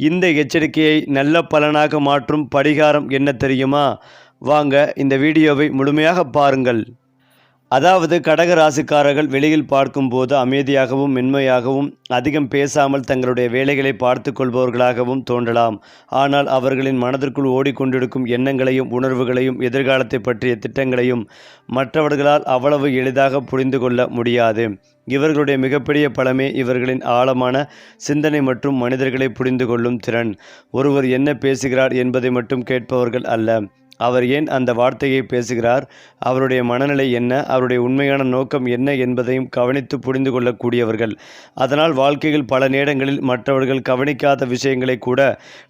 இந்த எச்சரிக்கையை நல்ல பலனாக மாற்றும் பரிகாரம் என்ன தெரியுமா? வாங்க இந்த வீடியோவை முழுமையாக பாருங்கள். அதாவது கடக ராசிக்காரர்கள் வெளியில் பார்க்கும்போது அமைதியாகவும் மென்மையாகவும் அதிகம் பேசாமல் தங்களுடைய வேலைகளை பார்த்து கொள்பவர்களாகவும் தோன்றலாம். ஆனால் அவர்களின் மனதிற்குள் ஓடிக்கொண்டிருக்கும் எண்ணங்களையும் உணர்வுகளையும் எதிர்காலத்தை பற்றிய திட்டங்களையும் மற்றவர்களால் அவ்வளவு எளிதாக புரிந்து கொள்ள முடியாது. இவர்களுடைய மிகப்பெரிய பலமே இவர்களின் ஆழமான சிந்தனை மற்றும் மனிதர்களை புரிந்து கொள்ளும் திறன். ஒருவர் என்ன பேசுகிறார் என்பதை மட்டும் கேட்பவர்கள் அல்ல, அவர் ஏன் அந்த வார்த்தையை பேசுகிறார், அவருடைய மனநிலை என்ன, அவருடைய உண்மையான நோக்கம் என்ன என்பதையும் கவனித்து புரிந்து கொள்ளக்கூடியவர்கள். அதனால் வாழ்க்கையில் பல நேரங்களில் மற்றவர்கள் கவனிக்காத விஷயங்களை கூட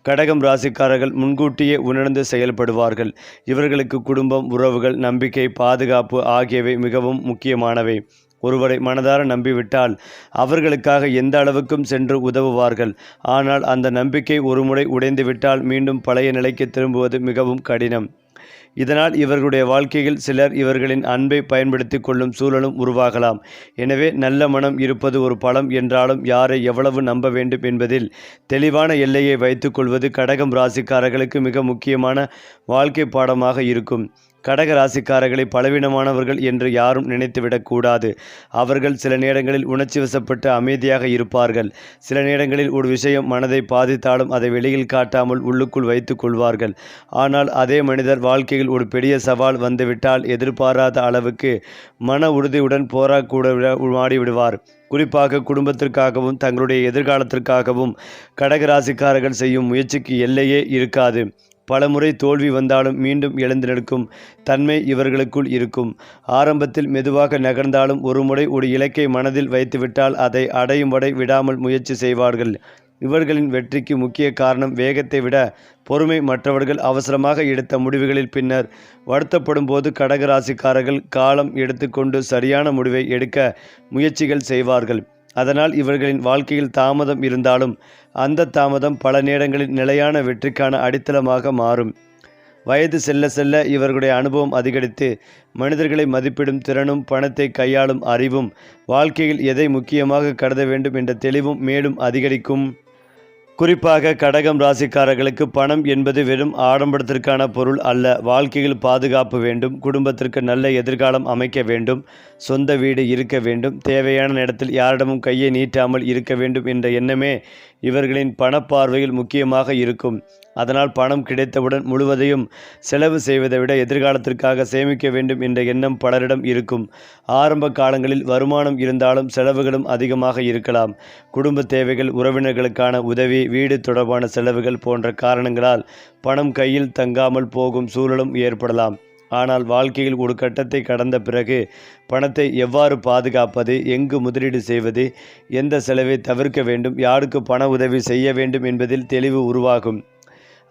கடகம் ராசிக்காரர்கள் முன்கூட்டியே உணர்ந்து செயல்படுவார்கள். இவர்களுக்கு குடும்பம், உறவுகள், நம்பிக்கை, பாதுகாப்பு ஆகியவை மிகவும் முக்கியமானவை. ஒருவரை மனதார நம்பிவிட்டால் அவர்களுக்காக எந்த அளவுக்கும் சென்று உதவுவார்கள். ஆனால் அந்த நம்பிக்கை ஒருமுறை உடைந்துவிட்டால் மீண்டும் பழைய நிலைக்கு திரும்புவது மிகவும் கடினம். இதனால் இவர்களுடைய வாழ்க்கையில் சிலர் இவர்களின் அன்பை பயன்படுத்தி கொள்ளும் சூழலும் உருவாகலாம். எனவே நல்ல மனம் இருப்பது ஒரு பலம் என்றாலும் யாரை எவ்வளவு நம்ப வேண்டும் என்பதில் தெளிவான எல்லையை வைத்துக்கொள்வது கடகம் ராசிக்காரர்களுக்கு மிக முக்கியமான வாழ்க்கை பாடமாக இருக்கும். கடக ராசிக்காரர்களை பலவீனமானவர்கள் என்று யாரும் நினைத்துவிடக்கூடாது. அவர்கள் சில நேரங்களில் உணர்ச்சி வசப்பட்டு அமைதியாக இருப்பார்கள். சில நேரங்களில் ஒரு விஷயம் மனதை பாதித்தாலும் அதை வெளியில் காட்டாமல் உள்ளுக்குள் வைத்து கொள்வார்கள். ஆனால் அதே மனிதர் வாழ்க்கையில் ஒரு பெரிய சவால் வந்துவிட்டால் எதிர்பாராத அளவுக்கு மன உறுதியுடன் போராட மாடிவிடுவார். குறிப்பாக குடும்பத்திற்காகவும் தங்களுடைய எதிர்காலத்திற்காகவும் கடகராசிக்காரர்கள் செய்யும் முயற்சிக்கு எல்லையே இருக்காது. பலமுறை தோல்வி வந்தாலும் மீண்டும் எழுந்து நிற்கும் தன்மை இவர்களுக்குள் இருக்கும். ஆரம்பத்தில் மெதுவாக நகர்ந்தாலும் ஒருமுறை ஒரு இலக்கை மனதில் வைத்துவிட்டால் அதை அடையும் வரை விடாமல் முயற்சி செய்வார்கள். இவர்களின் வெற்றிக்கு முக்கிய காரணம் வேகத்தை விட பொறுமை. மற்றவர்கள் அவசரமாக எடுத்த முடிவுகளில் பின்னர் வருத்தப்படும் போது கடகராசிக்காரர்கள் காலம் எடுத்துக்கொண்டு சரியான முடிவை எடுக்க முயற்சிகள் செய்வார்கள். அதனால் இவர்களின் வாழ்க்கையில் தாமதம் இருந்தாலும் அந்த தாமதம் பல நேரங்களில் நிலையான வெற்றிக்கான அடித்தளமாக மாறும். வயது செல்ல செல்ல இவர்களுடைய அனுபவம் அதிகரித்து மனிதர்களை மதிப்பிடும் திறனும் பணத்தை கையாளும் அறிவும் வாழ்க்கையில் எதை முக்கியமாக கருத வேண்டும் என்ற தெளிவும் மேலும் அதிகரிக்கும். குறிப்பாக கடகம் ராசிக்காரர்களுக்கு பணம் என்பது வெறும் ஆடம்பரத்திற்கான பொருள் அல்ல. வாழ்க்கையில் பாதுகாப்பு வேண்டும், குடும்பத்திற்கு நல்ல எதிர்காலம் அமைக்க வேண்டும், சொந்த வீடு இருக்க வேண்டும், தேவையான நேரத்தில் யாரிடமும் கையை நீட்டாமல் இருக்க வேண்டும் என்ற எண்ணமே இவர்களின் பணப்பார்வையில் முக்கியமாக இருக்கும். அதனால் பணம் கிடைத்தவுடன் முழுவதையும் செலவு செய்வதை விட எதிர்காலத்திற்காக சேமிக்க வேண்டும் என்ற எண்ணம் பலரிடம் இருக்கும். ஆரம்ப காலங்களில் வருமானம் இருந்தாலும் செலவுகளும் அதிகமாக இருக்கலாம். குடும்ப தேவைகள், உறவினர்களுக்கான உதவி, வீடு தொடர்பான செலவுகள் போன்ற காரணங்களால் பணம் கையில் தங்காமல் போகும் சூழலும் ஏற்படலாம். ஆனால் வாழ்க்கையில் ஒரு கட்டத்தை கடந்த பிறகு பணத்தை எவ்வாறு பாதுகாப்பது, எங்கு முதலீடு செய்வது, எந்த செலவை தவிர்க்க வேண்டும், யாருக்கு பண உதவி செய்ய வேண்டும் என்பதில் தெளிவு உருவாகும்.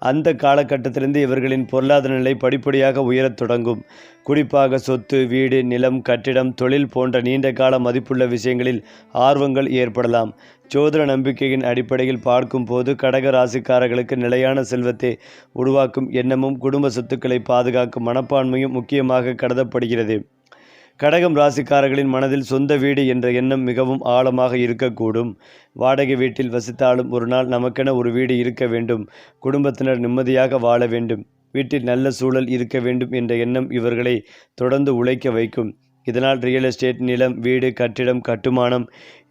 அந்த காலகட்டத்திலிருந்து இவர்களின் பொருளாதார நிலை படிப்படியாக உயரத் தொடங்கும். குறிப்பாக சொத்து, வீடு, நிலம், கட்டிடம், தொழில் போன்ற நீண்ட கால மதிப்புள்ள விஷயங்களில் ஆர்வங்கள் ஏற்படலாம். ஜோதிட நம்பிக்கையின் அடிப்படையில் பார்க்கும்போது கடக ராசிக்காரர்களுக்கு நிலையான செல்வத்தை உருவாக்கும் எண்ணமும் குடும்ப சொத்துக்களை பாதுகாக்கும் மனப்பான்மையும் முக்கியமாக கருதப்படுகிறது. கடகம் ராசிக்காரர்களின் மனதில் சொந்த வீடு என்ற எண்ணம் மிகவும் ஆழமாக இருக்கக்கூடும். வாடகை வீட்டில் வசித்தாலும் ஒரு நாள் நமக்கென ஒரு வீடு இருக்க வேண்டும், குடும்பத்தினர் நிம்மதியாக வாழ வேண்டும், வீட்டில் நல்ல சூழல் இருக்க வேண்டும் என்ற எண்ணம் இவர்களை தொடர்ந்து உழைக்க வைக்கும். இதனால் ரியல் எஸ்டேட், நிலம், வீடு, கட்டிடம், கட்டுமானம்,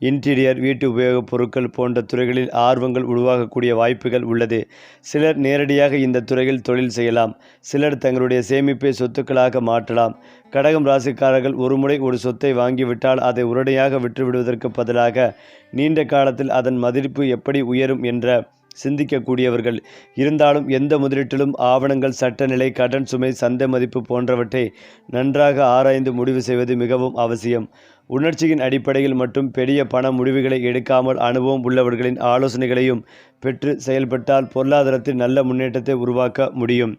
இன்டீரியர், வீட்டு உபயோகப் பொருட்கள் போன்ற துறைகளில் ஆர்வங்கள் உருவாகக்கூடிய வாய்ப்புகள் உள்ளது. சிலர் நேரடியாக இந்த துறையில் தொழில் செய்யலாம். சிலர் தங்களுடைய சேமிப்பை சொத்துக்களாக மாற்றலாம். கடகம் ராசிக்காரர்கள் ஒருமுறை ஒரு சொத்தை வாங்கிவிட்டால் அதை உடனடியாக விற்றுவிடுவதற்கு பதிலாக நீண்ட காலத்தில் அதன் மதிப்பு எப்படி உயரும் என்ற சிந்திக்கக்கூடியவர்கள். இருந்தாலும் எந்த முதலீட்டிலும் ஆவணங்கள், சட்டநிலை, கடன் சுமை, சந்தை மதிப்பு போன்றவற்றை நன்றாக ஆராய்ந்து முடிவு செய்வது மிகவும் அவசியம். உணர்ச்சியின் அடிப்படையில் மட்டும் பெரிய பண முடிவுகளை எடுக்காமல் அனுபவம் உள்ளவர்களின் ஆலோசனைகளையும் பெற்று செயல்பட்டால் பொருளாதாரத்தில் நல்ல முன்னேற்றத்தை உருவாக்க முடியும்.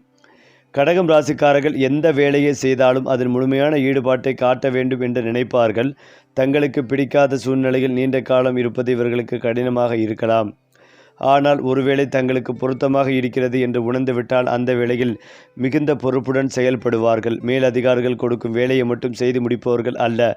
கடகம் ராசிக்காரர்கள் எந்த வேலையை செய்தாலும் அதில் முழுமையான ஈடுபாட்டை காட்ட வேண்டும் என்று நினைப்பார்கள். தங்களுக்கு பிடிக்காத சூழ்நிலையில் நீண்ட காலம் இருப்பது இவர்களுக்கு கடினமாக இருக்கலாம். ஆனால் ஒருவேளை தங்களுக்கு பொருத்தமாக இருக்கிறது என்று உணர்ந்துவிட்டால் அந்த வேளையில் மிகுந்த பொறுப்புடன் செயல்படுவார்கள். மேலதிகாரிகள் கொடுக்கும் வேலையை மட்டும் செய்து முடிப்பவர்கள் அல்ல.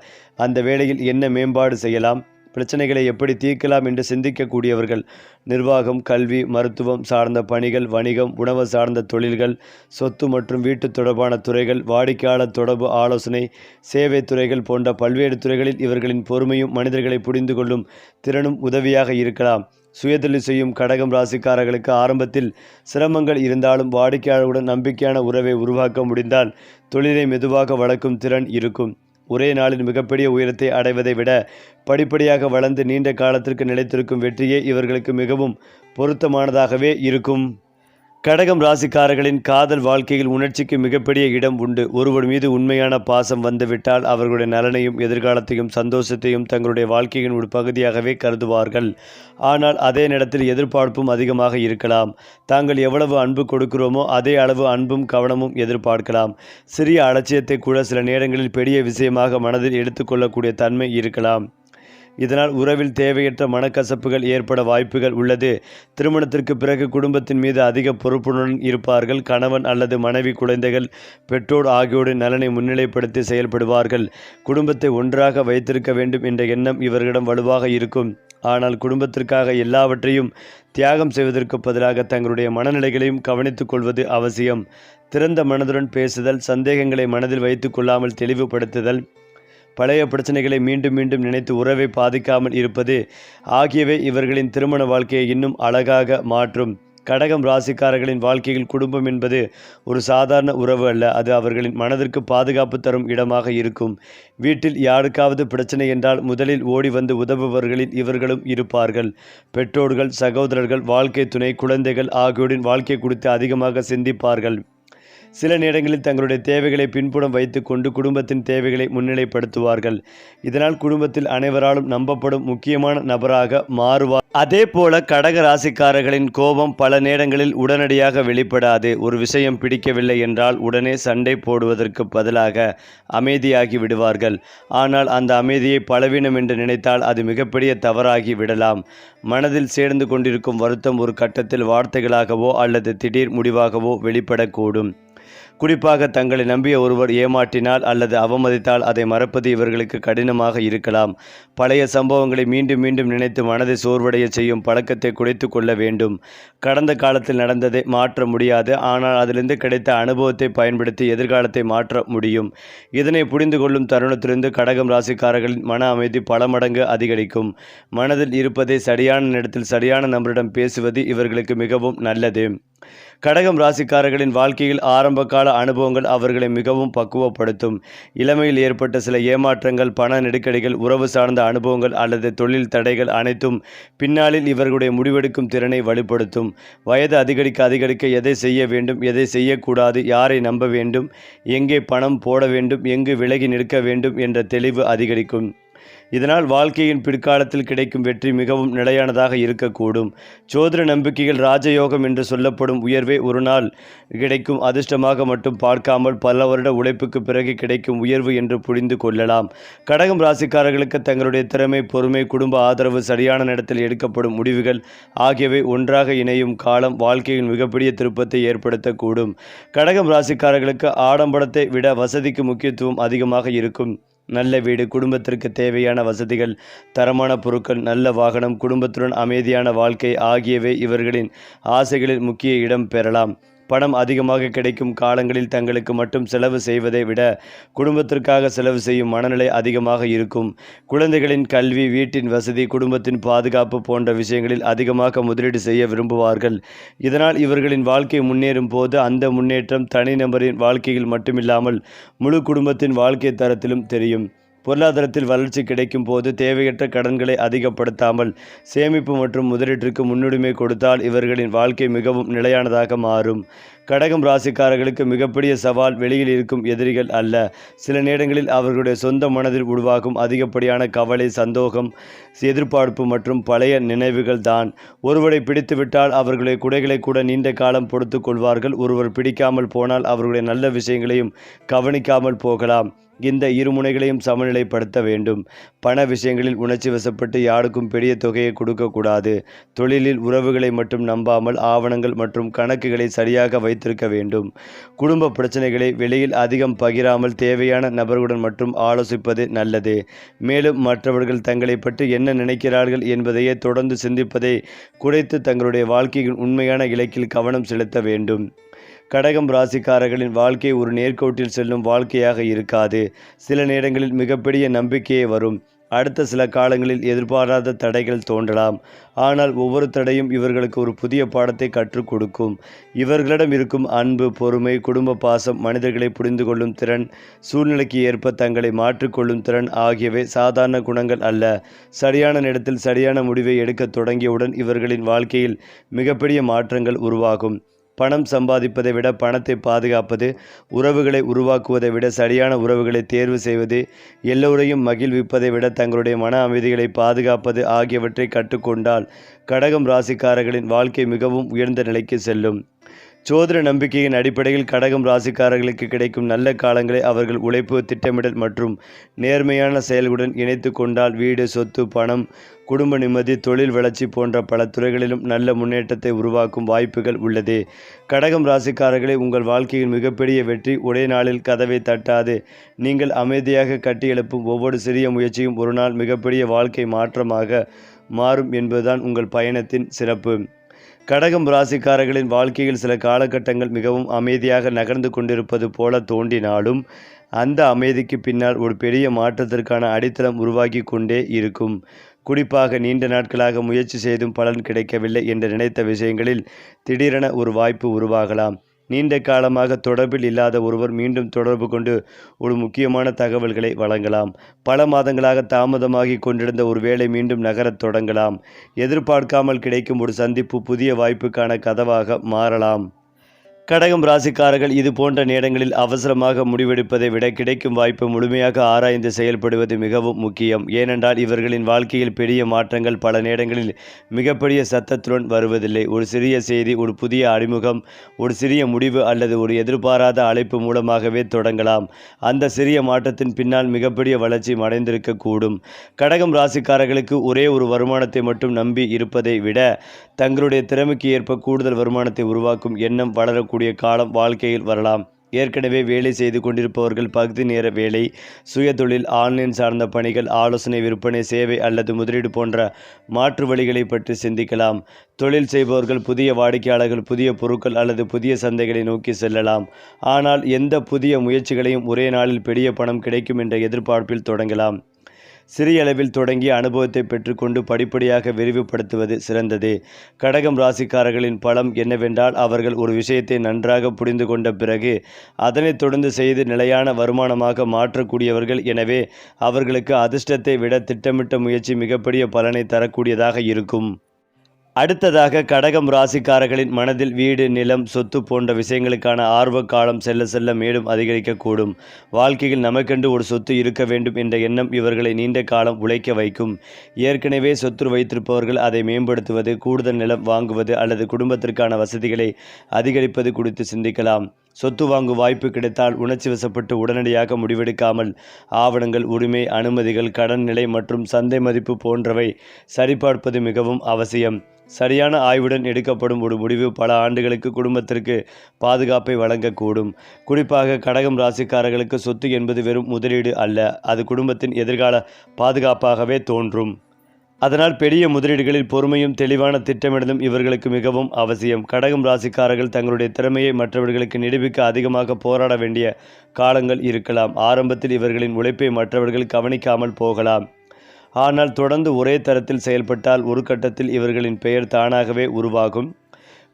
அந்த வேளையில் என்ன மேம்பாடு செய்யலாம், பிரச்சனைகளை எப்படி தீர்க்கலாம் என்று சிந்திக்கக்கூடியவர்கள். நிர்வாகம், கல்வி, மருத்துவம் சார்ந்த பணிகள், வணிகம், உணவு சார்ந்த தொழில்கள், சொத்து மற்றும் வீட்டு தொடர்பான துறைகள், வாடிக்கையாளர் தொடர்பு ஆலோசனை, சேவை துறைகள் போன்ற பல்வேறு துறைகளில் இவர்களின் பொறுமையும் மனிதர்களை புரிந்து கொள்ளும் திறனும் உதவியாக இருக்கலாம். சுயதொழில் செய்யும் கடகம் ராசிக்காரர்களுக்கு ஆரம்பத்தில் சிரமங்கள் இருந்தாலும் வாடிக்கையாளர்களுடன் நம்பிக்கையான உறவை உருவாக்க முடிந்தால் தொழிலை மெதுவாக வளர்க்கும் திறன் இருக்கும். ஒரே நாளில் மிகப்பெரிய உயரத்தை அடைவதை விட படிப்படியாக வளர்ந்து நீண்ட காலத்திற்கு நிலைத்திருக்கும் வெற்றியே இவர்களுக்கு மிகவும் பொருத்தமானதாகவே இருக்கும். கடகம் ராசிக்காரர்களின் காதல் வாழ்க்கையில் உணர்ச்சிக்கு மிகப்பெரிய இடம் உண்டு. ஒருவர் மீது உண்மையான பாசம் வந்துவிட்டால் அவர்களுடைய நலனையும் எதிர்காலத்தையும் சந்தோஷத்தையும் தங்களுடைய வாழ்க்கையின் ஒரு பகுதியாகவே கருதுவார்கள். ஆனால் அதே நேரத்தில் எதிர்பார்ப்பும் அதிகமாக இருக்கலாம். தாங்கள் எவ்வளவு அன்பு கொடுக்கிறோமோ அதே அளவு அன்பும் கவனமும் எதிர்பார்க்கலாம். சிறிய அலட்சியத்தை கூட சில நேரங்களில் பெரிய விஷயமாக மனதில் எடுத்துக்கொள்ளக்கூடிய தன்மை இருக்கலாம். இதனால் உறவில் தேவையற்ற மனக்கசப்புகள் ஏற்பட வாய்ப்புகள் உள்ளது. திருமணத்திற்கு பிறகு குடும்பத்தின் மீது அதிக பொறுப்புடன் இருப்பார்கள். கணவன் அல்லது மனைவி, குழந்தைகள், பெற்றோர் ஆகியோரின் நலனை முன்னிலைப்படுத்தி செயல்படுவார்கள். குடும்பத்தை ஒன்றாக வைத்திருக்க வேண்டும் என்ற எண்ணம் இவர்களிடம் வலுவாக இருக்கும். ஆனால் குடும்பத்திற்காக எல்லாவற்றையும் தியாகம் செய்வதற்கு பதிலாக தங்களுடைய மனநிலைகளையும் கவனித்துக் கொள்வது அவசியம். திறந்த மனதுடன் பேசுதல், சந்தேகங்களை மனதில் வைத்து கொள்ளாமல் தெளிவுபடுத்துதல், பழைய பிரச்சனைகளை மீண்டும் மீண்டும் நினைத்து உறவை பாதிக்காமல் இருப்பது ஆகியவை இவர்களின் திருமண வாழ்க்கையை இன்னும் அழகாக மாற்றும். கடகம் ராசிக்காரர்களின் வாழ்க்கையில் குடும்பம் என்பது ஒரு சாதாரண உறவு அல்ல. அது அவர்களின் மனதிற்கு பாதுகாப்பு தரும் இடமாக இருக்கும். வீட்டில் யாருக்காவது பிரச்சனை என்றால் முதலில் ஓடி வந்து உதவுபவர்களில் இவர்களும் இருப்பார்கள். பெற்றோர்கள், சகோதரர்கள், வாழ்க்கை துணை, குழந்தைகள் ஆகியோரின் வாழ்க்கை குறித்து அதிகமாக சிந்திப்பார்கள். சில நேரங்களில் தங்களுடைய தேவைகளை பின்புறம் வைத்து கொண்டு குடும்பத்தின் தேவைகளை முன்னிலைப்படுத்துவார்கள். இதனால் குடும்பத்தில் அனைவராலும் நம்பப்படும் முக்கியமான நபராக மாறுவார். அதே போல கடக ராசிக்காரர்களின் கோபம் பல நேரங்களில் உடனடியாக வெளிப்படாது. ஒரு விஷயம் பிடிக்கவில்லை என்றால் உடனே சண்டை போடுவதற்கு பதிலாக அமைதியாகி விடுவார்கள். ஆனால் அந்த அமைதியை பலவீனம் என்று நினைத்தால் அது மிகப்பெரிய தவறாகி விடலாம். மனதில் சேர்ந்து கொண்டிருக்கும் வருத்தம் ஒரு கட்டத்தில் வார்த்தைகளாகவோ அல்லது திடீர் முடிவாகவோ வெளிப்படக்கூடும். குறிப்பாக தங்களை நம்பிய ஒருவர் ஏமாற்றினால் அல்லது அவமதித்தால் அதை மறப்பது இவர்களுக்கு கடினமாக இருக்கலாம். பழைய சம்பவங்களை மீண்டும் மீண்டும் நினைத்து மனதை சோர்வடைய செய்யும் பழக்கத்தை குறைத்து கொள்ள வேண்டும். கடந்த காலத்தில் நடந்ததை மாற்ற முடியாது, ஆனால் அதிலிருந்து கிடைத்த அனுபவத்தை பயன்படுத்தி எதிர்காலத்தை மாற்ற முடியும். இதனை புரிந்து கொள்ளும் தருணத்திலிருந்து கடகம் ராசிக்காரர்களின் மன அமைதி பல மடங்கு அதிகரிக்கும். மனதில் இருப்பதை சரியான நேரத்தில் சரியான நபரிடம் பேசுவது இவர்களுக்கு மிகவும் நல்லது. கடகம் ராசிக்காரர்களின் வாழ்க்கையில் ஆரம்பகால அனுபவங்கள் அவர்களை மிகவும் பக்குவப்படுத்தும். இளமையில் ஏற்பட்ட சில ஏமாற்றங்கள், பண நெருக்கடிகள், உறவு சார்ந்த அனுபவங்கள் அல்லது தொழில் தடைகள் அனைத்தும் பின்னாளில் இவர்களுடைய முடிவெடுக்கும் திறனை வலுப்படுத்தும். வயது அதிகரிக்க எதை செய்ய வேண்டும், எதை செய்யக்கூடாது, யாரை நம்ப வேண்டும், எங்கே பணம் போட வேண்டும், எங்கு விலகி நிற்க வேண்டும் என்ற தெளிவு அதிகரிக்கும். இதனால் வாழ்க்கையின் பிற்காலத்தில் கிடைக்கும் வெற்றி மிகவும் நிலையானதாக இருக்கக்கூடும். சோதர நம்பிக்கைகள் ராஜயோகம் என்று சொல்லப்படும் உயர்வே ஒரு நாள் கிடைக்கும் அதிர்ஷ்டமாக மட்டும் பார்க்காமல் பல வருட உழைப்புக்கு பிறகு கிடைக்கும் உயர்வு என்று புரிந்து கொள்ளலாம். கடகம் ராசிக்காரர்களுக்கு தங்களுடைய திறமை, பொறுமை, குடும்ப ஆதரவு, சரியான நேரத்தில் எடுக்கப்படும் முடிவுகள் ஆகியவை ஒன்றாக இணையும் காலம் வாழ்க்கையின் மிகப்பெரிய திருப்பத்தை ஏற்படுத்தக்கூடும். கடகம் ராசிக்காரர்களுக்கு ஆடம்பரத்தை விட வசதிக்கு முக்கியத்துவம் அதிகமாக இருக்கும். நல்ல வீடு, குடும்பத்திற்கு தேவையான வசதிகள், தரமான பொருட்கள், நல்ல வாகனம், குடும்பத்துடன் அமைதியான வாழ்க்கை ஆகியவை இவர்களின் ஆசைகளில் முக்கிய இடம் பெறலாம். பணம் அதிகமாக கிடைக்கும் காலங்களில் தங்களுக்கு மட்டும் செலவு செய்வதை விட குடும்பத்திற்காக செலவு செய்யும் மனநிலை அதிகமாக இருக்கும். குழந்தைகளின் கல்வி, வீட்டின் வசதி, குடும்பத்தின் பாதுகாப்பு போன்ற விஷயங்களில் அதிகமாக முதலீடு செய்ய விரும்புவார்கள். இதனால் இவர்களின் வாழ்க்கை முன்னேறும் போது அந்த முன்னேற்றம் தனிநபரின் வாழ்க்கையில் மட்டுமில்லாமல் முழு குடும்பத்தின் வாழ்க்கை தரத்திலும் தெரியும். பொருளாதாரத்தில் வளர்ச்சி கிடைக்கும் போது தேவையற்ற கடன்களை அதிகப்படுத்தாமல் சேமிப்பு மற்றும் முதலீட்டிற்கு முன்னுரிமை கொடுத்தால் இவர்களின் வாழ்க்கை மிகவும் நிலையானதாக மாறும். கடகம் ராசிக்காரர்களுக்கு மிகப்பெரிய சவால் வெளியில் இருக்கும் எதிரிகள் அல்ல. சில நேரங்களில் அவர்களுடைய சொந்த மனதில் உருவாகும் அதிகப்படியான கவலை, சந்தோகம், எதிர்பார்ப்பு மற்றும் பழைய நினைவுகள் தான். ஒருவரை பிடித்துவிட்டால் அவர்களுடைய குறைகளை கூட நீண்ட காலம் பொறுத்து கொள்வார்கள். ஒருவர் பிடிக்காமல் போனால் அவர்களுடைய நல்ல விஷயங்களையும் கவனிக்காமல் போகலாம். இந்த இருமுனைகளையும் சமநிலைப்படுத்த வேண்டும். பண விஷயங்களில் உணர்ச்சி வசப்பட்டு யாருக்கும் பெரிய தொகையை கொடுக்கக்கூடாது. தொழிலில் உறவுகளை மட்டும் நம்பாமல் ஆவணங்கள் மற்றும் கணக்குகளை சரியாக வைத்திருக்க வேண்டும். குடும்ப பிரச்சனைகளை வெளியில் அதிகம் பகிராமல் தேவையான நபர்களுடன் மட்டும் ஆலோசிப்பது நல்லது. மேலும் மற்றவர்கள் தங்களை பற்றி என்ன நினைக்கிறார்கள் என்பதையே தொடர்ந்து சிந்திப்பதை குறைத்து தங்களுடைய வாழ்க்கையின் உண்மையான இலக்கில் கவனம் செலுத்த வேண்டும். கடகம் ராசிக்காரர்களின் வாழ்க்கை ஒரு நேர்கோட்டில் செல்லும் வாழ்க்கையாக இருக்காது. சில நேரங்களில் மிகப்பெரிய நம்பிக்கையே வரும். அடுத்த சில காலங்களில் எதிர்பாராத தடைகள் தோன்றலாம். ஆனால் ஒவ்வொரு தடையும் இவர்களுக்கு ஒரு புதிய பாடத்தை கற்றுக் கொடுக்கும். இவர்களிடம் இருக்கும் அன்பு, பொறுமை, குடும்ப பாசம், மனிதர்களை புரிந்து கொள்ளும் திறன், சூழ்நிலைக்கு ஏற்ப தங்களை மாற்றிக்கொள்ளும் திறன் ஆகியவை சாதாரண குணங்கள் அல்ல. சரியான நேரத்தில் சரியான முடிவை எடுக்க தொடங்கியவுடன் இவர்களின் வாழ்க்கையில் மிகப்பெரிய மாற்றங்கள் உருவாகும். பணம் சம்பாதிப்பதை விட பணத்தை பாதுகாப்பது, உறவுகளை உருவாக்குவதை விட சரியான உறவுகளை தேர்வு செய்வது, எல்லோரையும் மகிழ்விப்பதை விட தங்களுடைய மன அமைதிகளை பாதுகாப்பது ஆகியவற்றை கற்றுக்கொண்டால் கடகம் ராசிக்காரர்களின் வாழ்க்கை மிகவும் உயர்ந்த நிலைக்கு செல்லும். சோதர நம்பிக்கையின் அடிப்படையில் கடகம் ராசிக்காரர்களுக்கு கிடைக்கும் நல்ல காலங்களை அவர்கள் உழைப்பு, திட்டமிடல் மற்றும் நேர்மையான செயல்களுடன் இணைத்து கொண்டால் வீடு, சொத்து, பணம், குடும்ப நிம்மதி, தொழில் வளர்ச்சி போன்ற பல துறைகளிலும் நல்ல முன்னேற்றத்தை உருவாக்கும் வாய்ப்புகள் உள்ளது. கடகம் ராசிக்காரர்களை உங்கள் வாழ்க்கையில் மிகப்பெரிய வெற்றி ஒரே நாளில் கதவை தட்டாது. நீங்கள் அமைதியாக கட்டியெழுப்பும் ஒவ்வொரு சிறிய முயற்சியும் ஒரு நாள் மிகப்பெரிய வாழ்க்கை மாற்றமாக மாறும் என்பதுதான் உங்கள் பயணத்தின் சிறப்பு. கடகம் ராசிக்காரர்களின் வாழ்க்கையில் சில காலகட்டங்கள் மிகவும் அமைதியாக நகர்ந்து கொண்டிருப்பது போல தோன்றினாலும் அந்த அமைதிக்கு பின்னால் ஒரு பெரிய மாற்றத்திற்கான அடித்தளம் உருவாகி கொண்டே இருக்கும். குறிப்பாக நீண்ட நாட்களாக முயற்சி செய்தும் பலன் கிடைக்கவில்லை என்று நினைத்த விஷயங்களில் திடீரென ஒரு வாய்ப்பு உருவாகலாம். நீண்ட காலமாக தொடர்பில் இல்லாத ஒருவர் மீண்டும் தொடர்பு கொண்டு ஒரு முக்கியமான தகவல்களை வழங்கலாம். பல மாதங்களாக தாமதமாகி கொண்டிருந்த ஒரு வேலை மீண்டும் நகரத் தொடங்கலாம். எதிர்பார்க்காமல் கிடைக்கும் ஒரு சந்திப்பு புதிய வாய்ப்புக்கான கதவாக மாறலாம். கடகம் ராசிக்காரர்கள் இது போன்ற நேரங்களில் அவசரமாக முடிவெடுப்பதை விட கிடைக்கும் வாய்ப்பு முழுமையாக ஆராய்ந்து செயல்படுவது மிகவும் முக்கியம். ஏனென்றால் இவர்களின் வாழ்க்கையில் பெரிய மாற்றங்கள் பல நேரங்களில் மிகப்பெரிய சத்தத்துடன் வருவதில்லை. ஒரு சிறிய செய்தி, ஒரு புதிய அறிமுகம், ஒரு சிறிய முடிவு அல்லது ஒரு எதிர்பாராத அழைப்பு மூலமாகவே தொடங்கலாம். அந்த சிறிய மாற்றத்தின் பின்னால் மிகப்பெரிய வளர்ச்சி அடைந்திருக்கக்கூடும். கடகம் ராசிக்காரர்களுக்கு ஒரே ஒரு வருமானத்தை மட்டும் நம்பி இருப்பதை விட தங்களுடைய திறமைக்கு ஏற்ப கூடுதல் வருமானத்தை உருவாக்கும் எண்ணம் வளரக்கூடிய காலம் வாழ்க்கையில் வரலாம். ஏற்கனவே வேலை செய்து கொண்டிருப்பவர்கள் பகுதி நேர வேலை, சுயதொழில், ஆன்லைன் சார்ந்த பணிகள், ஆலோசனை, விற்பனை, சேவை அல்லது முதலீடு போன்ற மாற்று வழிகளை பற்றி சிந்திக்கலாம். தொழில் செய்பவர்கள் புதிய வாடிக்கையாளர்கள், புதிய பொருட்கள் அல்லது புதிய சந்தைகளை நோக்கி செல்லலாம். ஆனால் எந்த புதிய முயற்சிகளையும் ஒரே நாளில் பெரிய பணம் கிடைக்கும் என்ற எதிர்பார்ப்பில் தொடங்கலாம். சிறிய அளவில் தொடங்கி அனுபவத்தை பெற்றுக்கொண்டு படிப்படியாக விரிவுபடுத்துவது சிறந்தது. கடகம் ராசிக்காரர்களின் பலம் என்னவென்றால் அவர்கள் ஒரு விஷயத்தை நன்றாக புரிந்து கொண்ட பிறகு அதனைத் தொடர்ந்து செய்து நிலையான வருமானமாக மாற்றக்கூடியவர்கள். எனவே அவர்களுக்கு அதிர்ஷ்டத்தை விட திட்டமிட்ட முயற்சி மிகப்பெரிய பலனை தரக்கூடியதாக இருக்கும். அடுத்ததாக கடகம் ராசிக்காரர்களின் மனதில் வீடு, நிலம், சொத்து போன்ற விஷயங்களுக்கான ஆர்வ காலம் செல்ல செல்ல மேலும் அதிகரிக்கக்கூடும். வாழ்க்கையில் நமக்கென்று ஒரு சொத்து இருக்க வேண்டும் என்ற எண்ணம் இவர்களை நீண்ட காலம் உழைக்க வைக்கும். ஏற்கனவே சொத்து வைத்திருப்பவர்கள் அதை மேம்படுத்துவது, கூடுதல் நிலம் வாங்குவது அல்லது குடும்பத்திற்கான வசதிகளை அதிகரிப்பது குறித்து சிந்திக்கலாம். சொத்து வாங்கும் வாய்ப்பு கிடைத்தால் உணர்ச்சி வசப்பட்டு உடனடியாக முடிவெடுக்காமல் ஆவணங்கள், உரிமை, அனுமதிகள், கடன் நிலை மற்றும் சந்தை மதிப்பு போன்றவை சரிபார்ப்பது மிகவும் அவசியம். சரியான ஆய்வுடன் எடுக்கப்படும் ஒரு முடிவு பல ஆண்டுகளுக்கு குடும்பத்திற்கு பாதுகாப்பை வழங்கக்கூடும். குறிப்பாக கடகம் ராசிக்காரர்களுக்கு சொத்து என்பது வெறும் முதலீடு அல்ல, அது குடும்பத்தின் எதிர்கால பாதுகாப்பாகவே தோன்றும். அதனால் பெரிய முதலீடுகளில் பொறுமையும் தெளிவான திட்டமிடலும் இவர்களுக்கு மிகவும் அவசியம். கடகம் ராசிக்காரர்கள் தங்களுடைய திறமையை மற்றவர்களுக்கு நிரூபிக்க அதிகமாக போராட வேண்டிய காலங்கள் இருக்கலாம். ஆரம்பத்தில் இவர்களின் உழைப்பை மற்றவர்கள் கவனிக்காமல் போகலாம். ஆனால் தொடர்ந்து ஒரே தரத்தில் செயல்பட்டால் ஒரு கட்டத்தில் இவர்களின் பெயர் தானாகவே உருவாகும்.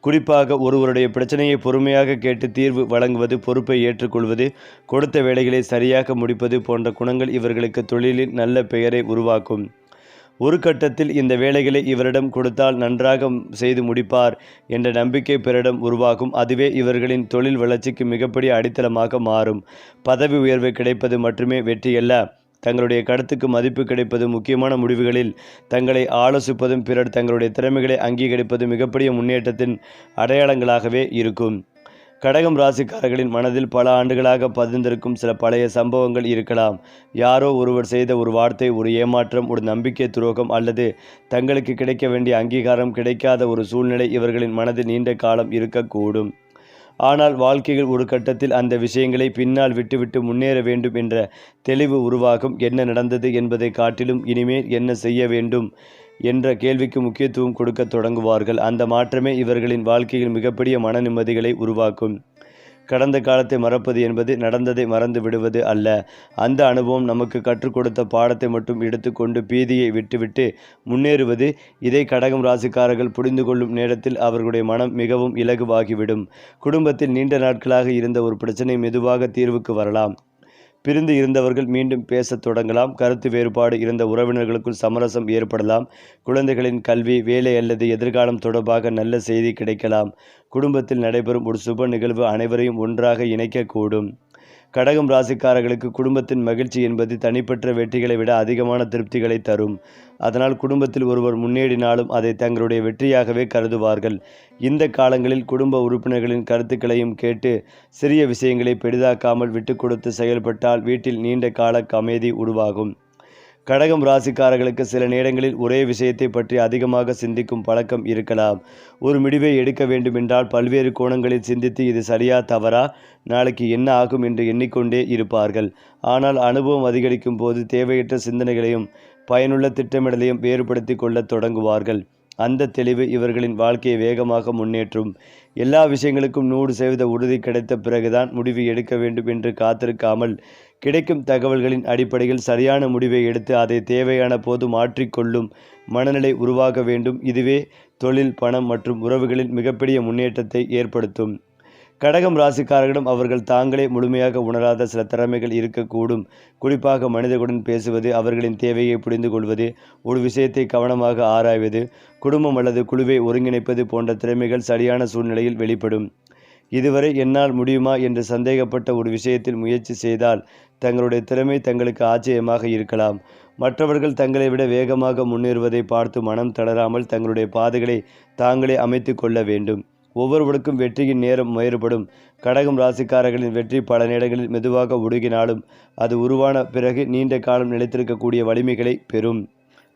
குறிப்பாக ஒருவருடைய பிரச்சனையை பொறுமையாக கேட்டு தீர்வு வழங்குவது, பொறுப்பை ஏற்றுக்கொள்வது, கொடுத்த வேலைகளை சரியாக முடிப்பது போன்ற குணங்கள் இவர்களுக்கு தொழிலில் நல்ல பெயரை உருவாக்கும். ஒரு கட்டத்தில் இந்த வேலைகளை இவரிடம் கொடுத்தால் நன்றாக செய்து முடிப்பார் என்ற நம்பிக்கை பிறரிடம் உருவாகும். அதுவே இவர்களின் தொழில் வளர்ச்சிக்கு மிகப்பெரிய அடித்தளமாக மாறும். பதவி உயர்வு கிடைப்பது மட்டுமே வெற்றியல்ல, தங்களுடைய கருத்துக்கு மதிப்பு கிடைப்பது, முக்கியமான முடிவுகளில் தங்களை ஆலோசிப்பதும் பிறர் தங்களுடைய திறமைகளை அங்கீகரிப்பது மிகப்பெரிய முன்னேற்றத்தின் அடையாளங்களாகவே இருக்கும். கடகம் ராசிக்காரர்களின் மனதில் பல ஆண்டுகளாக பதிந்திருக்கும் சில பழைய சம்பவங்கள் இருக்கலாம். யாரோ ஒருவர் செய்த ஒரு வார்த்தை, ஒரு ஏமாற்றம், ஒரு நம்பிக்கை துரோகம் அல்லது தங்களுக்கு கிடைக்க வேண்டிய அங்கீகாரம் கிடைக்காத ஒரு சூழ்நிலை இவர்களின் மனதில் நீண்ட காலம் இருக்கக்கூடும். ஆனால் வாழ்க்கையில் ஒரு கட்டத்தில் அந்த விஷயங்களை பின்னால் விட்டுவிட்டு முன்னேற வேண்டும் என்ற தெளிவு உருவாகும். என்ன நடந்தது என்பதை காட்டிலும் இனிமேல் என்ன செய்ய வேண்டும் என்ற கேள்விக்கு முக்கியத்துவம் கொடுக்க தொடங்குவார்கள். அந்த மாற்றமே இவர்களின் வாழ்க்கையில் மிகப்பெரிய மன நிம்மதிகளை உருவாக்கும். கடந்த காலத்தை மறப்பது என்பது நடந்ததை மறந்து விடுவது அல்ல. அந்த அனுபவம் நமக்கு கற்றுக் கொடுத்த பாடத்தை மட்டும் எடுத்துக்கொண்டு பீதியை விட்டுவிட்டு முன்னேறுவது. இதை கடகம் ராசிக்காரர்கள் புரிந்து கொள்ளும் நேரத்தில் அவர்களுடைய மனம் மிகவும் இலகுவாகிவிடும். குடும்பத்தில் நீண்ட நாட்களாக இருந்த ஒரு பிரச்சனை மெதுவாக தீர்வுக்கு வரலாம். பிரிந்து இருந்தவர்கள் மீண்டும் பேசத் தொடங்கலாம். கருத்து வேறுபாடு இருந்த உறவினர்களுக்குள் சமரசம் ஏற்படலாம். குழந்தைகளின் கல்வி, வேலை அல்லது எதிர்காலம் தொடர்பாக நல்ல செய்தி கிடைக்கலாம். குடும்பத்தில் நடைபெறும் ஒரு சுப நிகழ்வு அனைவரையும் ஒன்றாக இணைக்கக்கூடும். கடகம் ராசிக்காரர்களுக்கு குடும்பத்தின் மகிழ்ச்சி என்பது தனிப்பட்ட வெற்றிகளை விட அதிகமான திருப்திகளை தரும். அதனால் குடும்பத்தில் ஒருவர் முன்னேறினாலும் அதை தங்களுடைய வெற்றியாகவே கருதுவார்கள். இந்த காலங்களில் குடும்ப உறுப்பினர்களின் கருத்துக்களையும் கேட்டு சிறிய விஷயங்களை பெரிதாக்காமல் விட்டு கொடுத்து செயல்பட்டால் வீட்டில் நீண்ட கால அமைதி உருவாகும். கடகம் ராசிக்காரர்களுக்கு சில நேரங்களில் ஒரே விஷயத்தை பற்றி அதிகமாக சிந்திக்கும் பழக்கம் இருக்கலாம். ஒரு முடிவை எடுக்க வேண்டுமென்றால் பல்வேறு கோணங்களில் சிந்தித்து இது சரியா தவறா, நாளைக்கு என்ன ஆகும் என்று எண்ணிக்கொண்டே இருப்பார்கள். ஆனால் அனுபவம் அதிகரிக்கும் போது தேவையற்ற சிந்தனைகளையும் பயனுள்ள திட்டமிடலையும் வேறுபடுத்தி கொள்ளத் தொடங்குவார்கள். அந்த தெளிவு இவர்களின் வாழ்க்கையை வேகமாக முன்னேற்றும். எல்லா விஷயங்களுக்கும் 100% உறுதி கிடைத்த பிறகுதான் முடிவு எடுக்க வேண்டும் என்று காத்திருக்காமல் கிடைக்கும் தகவல்களின் அடிப்படையில் சரியான முடிவை எடுத்து அதை தேவையான போது மாற்றிக்கொள்ளும் மனநிலை உருவாக வேண்டும். இதுவே தொழில், பணம் மற்றும் உறவுகளில் மிகப்பெரிய முன்னேற்றத்தை ஏற்படுத்தும். கடகம் ராசிக்காரர்களிடம் அவர்கள் தாங்களே முழுமையாக உணராத சில திறமைகள் இருக்கக்கூடும். குறிப்பாக மனிதர்களுடன் பேசுவது, அவர்களின் தேவையை புரிந்து கொள்வது, ஒரு விஷயத்தை கவனமாக ஆராய்வது, குடும்பம் அல்லது குழுவை ஒருங்கிணைப்பது போன்ற திறமைகள் சரியான சூழ்நிலையில் வெளிப்படும். இதுவரை என்னால் முடியுமா என்று சந்தேகப்பட்ட ஒரு விஷயத்தில் முயற்சி செய்தால் தங்களுடைய திறமை தங்களுக்கு ஆச்சரியமாக இருக்கலாம். மற்றவர்கள் தங்களை விட வேகமாக முன்னேறுவதை பார்த்து மனம் தளராமல் தங்களுடைய பாதைகளை தாங்களே அமைத்து கொள்ள வேண்டும். ஒவ்வொருவருக்கும் வெற்றியின் நேரம் வேறுபடும். கடகம் ராசிக்காரர்களின் வெற்றி பல நேரங்களில் மெதுவாக உருகினாலும் அது உருவான பிறகு நீண்ட காலம் நிலைத்திருக்கக்கூடிய வலிமைகளை பெறும்.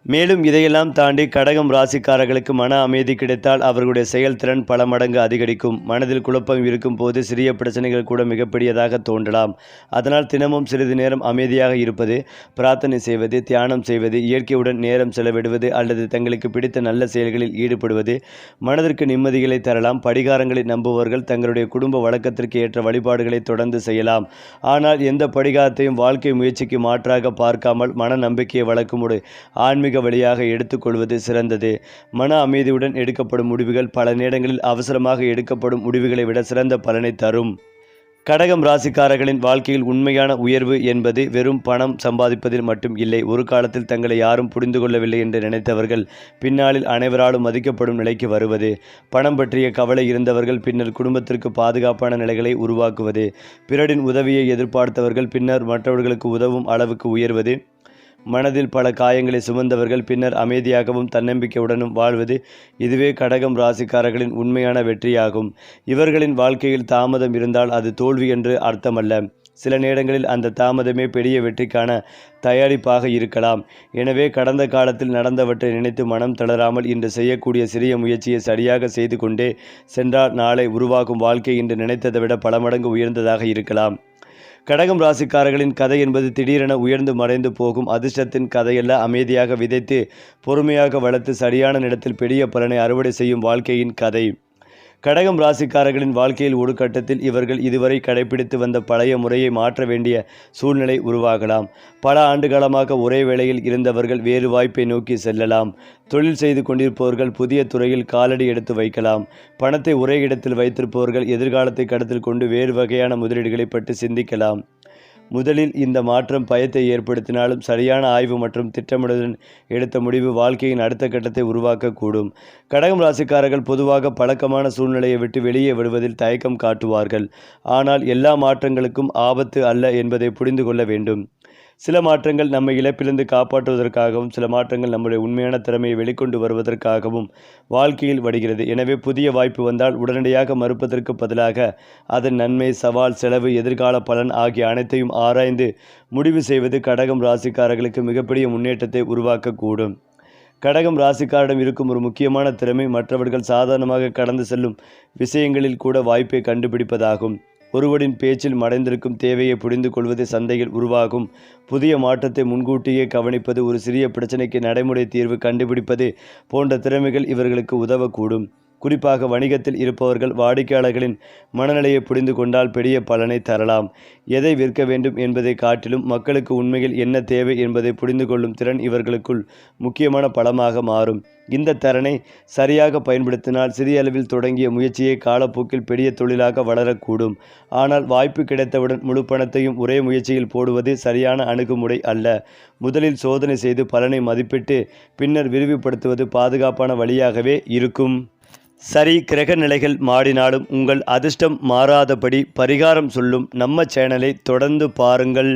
மேலும் இதையெல்லாம் தாண்டி கடகம் ராசிக்காரர்களுக்கு மன அமைதி கிடைத்தால் அவர்களுடைய செயல்திறன் பல மடங்கு அதிகரிக்கும். மனதில் குழப்பம் இருக்கும் போது சிறிய பிரச்சனைகள் கூட மிகப்பெரியதாக தோன்றலாம். அதனால் தினமும் சிறிது நேரம் அமைதியாக இருப்பது, பிரார்த்தனை செய்வது, தியானம் செய்வது, இயற்கையுடன் நேரம் செலவிடுவது அல்லது தங்களுக்கு பிடித்த நல்ல செயல்களில் ஈடுபடுவது மனதிற்கு நிம்மதிகளை தரலாம். படிகாரங்களை நம்புபவர்கள் தங்களுடைய குடும்ப வழக்கத்திற்கு ஏற்ற வழிபாடுகளை தொடர்ந்து செய்யலாம். ஆனால் எந்த படிகாரத்தையும் வாழ்க்கை முயற்சிக்கு மாற்றாக பார்க்காமல் மன நம்பிக்கையை வளர்க்கும் ஒரு ஆன்மீக வழியாக எடுத்துக்கொள்வது சிறந்தது. மன அமைதியுடன் எடுக்கப்படும் முடிவுகள் பல நேரங்களில் அவசரமாக எடுக்கப்படும் முடிவுகளை விட சிறந்த பலனை தரும். கடகம் ராசிக்காரர்களின் வாழ்க்கையில் உண்மையான உயர்வு என்பது வெறும் பணம் சம்பாதிப்பதில் மட்டும் இல்லை. ஒரு காலத்தில் தங்களை யாரும் புரிந்து கொள்ளவில்லை என்று நினைத்தவர்கள் பின்னாளில் அனைவராலும் மதிக்கப்படும் நிலைக்கு வருவது. பணம் பற்றிய கவலை இருந்தவர்கள் பின்னர் குடும்பத்திற்கு பாதுகாப்பான நிலைகளை உருவாக்குவது. பிறரின் உதவியை எதிர்பார்த்தவர்கள் பின்னர் மற்றவர்களுக்கு உதவும் அளவுக்கு உயர்வது. மனதில் பல காயங்களை சுமந்தவர்கள் பின்னர் அமைதியாகவும் தன்னம்பிக்கையுடனும் வாழ்வது. இதுவே கடகம் ராசிக்காரர்களின் உண்மையான வெற்றியாகும். இவர்களின் வாழ்க்கையில் தாமதம் இருந்தால் அது தோல்வி என்று அர்த்தமல்ல. சில நேரங்களில் அந்த தாமதமே பெரிய வெற்றிக்கான தயாரிப்பாக இருக்கலாம். எனவே கடந்த காலத்தில் நடந்தவற்றை நினைத்து மனம் தளராமல் இன்று செய்யக்கூடிய சிறிய முயற்சியை சரியாக செய்து கொண்டே சென்றால் நாளை உருவாகும் வாழ்க்கை இன்று நினைத்ததை விட பல மடங்கு உயர்ந்ததாக இருக்கலாம். கடகம் ராசிக்காரர்களின் கதை என்பது திடீரென உயர்ந்து மறைந்து போகும் அதிர்ஷ்டத்தின் கதையல்ல. அமைதியாக விதைத்து பொறுமையாக வளர்த்து சரியான நேரத்தில் பெரிய பலனை அறுவடை செய்யும் வாழ்க்கையின் கதை. கடகம் ராசிக்காரர்களின் வாழ்க்கையில் ஒரு கட்டத்தில் இவர்கள் இதுவரை கடைபிடித்து வந்த பழைய முறையை மாற்ற வேண்டிய சூழ்நிலை உருவாகலாம். பல ஆண்டுகாலமாக ஒரே வேளையில் இருந்தவர்கள் வேறு வாய்ப்பை நோக்கி செல்லலாம். தொழில் செய்து கொண்டிருப்பவர்கள் புதிய துறையில் காலடி எடுத்து வைக்கலாம். பணத்தை ஒரே இடத்தில் வைத்திருப்பவர்கள் எதிர்காலத்தை கருத்தில் கொண்டு வேறு வகையான முதலீடுகளை பற்றி சிந்திக்கலாம். முதலில் இந்த மாற்றம் பயத்தை ஏற்படுத்தினாலும் சரியான ஆய்வு மற்றும் திட்டமிடலுடன் எடுத்த முடிவு வாழ்க்கையின் அடுத்த கட்டத்தை உருவாக்கக்கூடும். கடகம் ராசிக்காரர்கள் பொதுவாக பழக்கமான சூழ்நிலையை விட்டு வெளியே விடுவதில் தயக்கம் காட்டுவார்கள். ஆனால் எல்லா மாற்றங்களுக்கும் ஆபத்து அல்ல என்பதை புரிந்து கொள்ள வேண்டும். சில மாற்றங்கள் நம்மை இழப்பிலிருந்து காப்பாற்றுவதற்காகவும் சில மாற்றங்கள் நம்முடைய உண்மையான திறமையை வெளிக்கொண்டு வருவதற்காகவும் வாழ்க்கையில் வருகிறது. எனவே புதிய வாய்ப்பு வந்தால் உடனடியாக மறுப்பதற்கு பதிலாக அதன் நன்மை, சவால், செலவு, எதிர்கால பலன் ஆகிய அனைத்தையும் ஆராய்ந்து முடிவு செய்வது கடகம் ராசிக்காரர்களுக்கு மிகப்பெரிய முன்னேற்றத்தை உருவாக்கக்கூடும். கடகம் ராசிக்காரிடம் இருக்கும் ஒரு முக்கியமான திறமை மற்றவர்கள் சாதாரணமாக கடந்து செல்லும் விஷயங்களில் கூட வாய்ப்பை கண்டுபிடிப்பதாகும். ஒருவரின் பேச்சில் மறைந்திருக்கும் தேவையை புரிந்து கொள்வது சந்தையில் உருவாகும் புதிய மாற்றத்தை முன்கூட்டியே கவனிப்பது, ஒரு சிறிய பிரச்சனைக்கு நடைமுறை தீர்வு கண்டுபிடிப்பது போன்ற திறமைகள் இவர்களுக்கு உதவக்கூடும். குறிப்பாக வணிகத்தில் இருப்பவர்கள் வாடிக்கையாளர்களின் மனநிலையை புரிந்து கொண்டால் பெரிய பலனை தரலாம். எதை விற்க வேண்டும் என்பதை காட்டிலும் மக்களுக்கு உண்மையில் என்ன தேவை என்பதை புரிந்து கொள்ளும் திறன் இவர்களுக்குள் முக்கியமான பலமாக மாறும். இந்த திறனை சரியாக பயன்படுத்தினால் சிறிய அளவில் தொடங்கிய முயற்சியை காலப்போக்கில் பெரிய தொழிலாக வளரக்கூடும். ஆனால் வாய்ப்பு கிடைத்தவுடன் முழு பணத்தையும் ஒரே முயற்சியில் போடுவது சரியான அணுகுமுறை அல்ல. முதலில் சோதனை செய்து பலனை மதிப்பிட்டு பின்னர் விரிவுபடுத்துவது பாதுகாப்பான வழியாகவே இருக்கும். சரி, கிரக நிலைகள் மாறினாலும் உங்கள் அதிர்ஷ்டம் மாறாதபடி பரிகாரம் சொல்லும் நம்ம சேனலை தொடர்ந்து பாருங்கள்.